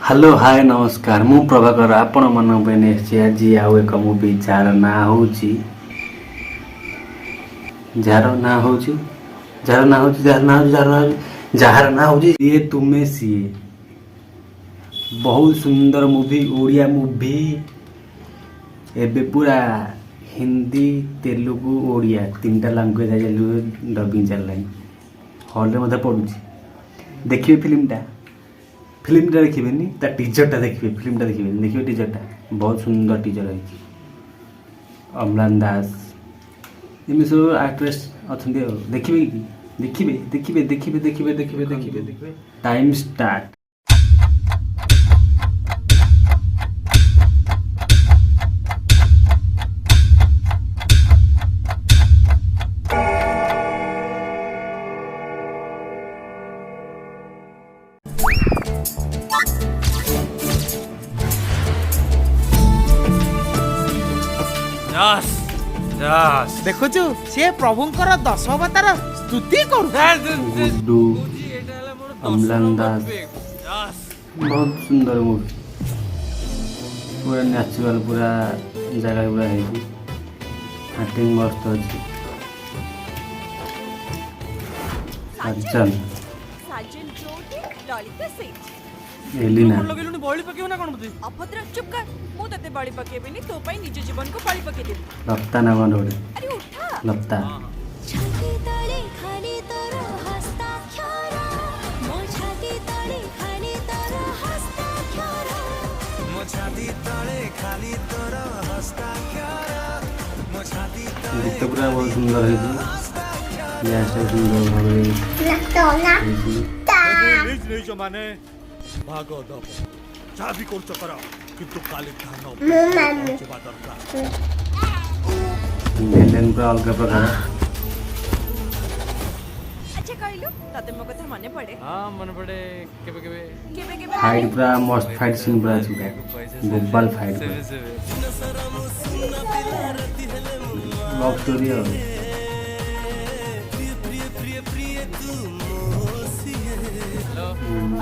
hello hi नमस्कार मु प्रभाकर आपण मन आज आउ एक मुवी जार ना हूँ जार ना हूँ जार ना हूँ जार ना हूँ जार ना हूँ जार ना हूँ ये तुम्हें सीए बहुत सुंदर मुवी ओडिया मुवी एबे पूरा हिंदी तेलुगु ओडिया तीन टा लैंग्वेज डबिंग चल हॉल रे मते पडुची देखिए फिल्मटा देखिए टीजरटा देखिए फिल्मटा देखिए टीजरटा बहुत सुंदर टीजर है अम्लान दास एम सब आक्ट्रेस अच्छा देखिए देखिए देखिए देखिए देखिए देखिए देखिए टाइम स्टार्ट यस यस देखुचु से प्रभुंकर 10 अवतार स्तुति करू गुड्डू अम्लान दास बहुत सुंदर मूवी पूरा नेचुरल पूरा जगह पूरा है एक्टिंग मस्त अच्छी सज्जन साजन जोटे ललिता सेठ एलिना लगेलुनी बळी पकेउ ना कोन मते अभद्र चुप कर मु तते बळी पकेबेनी तो पई निज जीवन को बळी पके दे लप्ता ना कौन रोड अरे उठा लप्ता छाती तळे खाली तर हस्ताक्षर मो छाती तळे खाली तर हस्ताक्षर मो छाती तळे खाली तोर हस्ताक्षर मो छाती गीत पूरा बहुत सुंदर है यह सब सुंदर भावे रिलीज नहीं जो माने भागो दब चाबी कोर्च करा किंतु काली धान पहुंचबा दरकार विलेन पूरा अलग प्रकार अच्छा कहलु तते मो कथा माने पड़े हां मन पड़े केबे केबे केबे केबे फाइट पूरा मस्त फाइट सीन पूरा चुका गोपाल फाइट लव स्टोरी है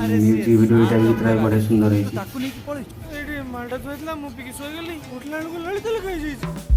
म्यूजिक वीडियो भी बड़े सुंदर है ताकू नहीं पड़े एडी मालटा थोइतला मु पिकी सोई गेली उठला को ललित लगाई जाई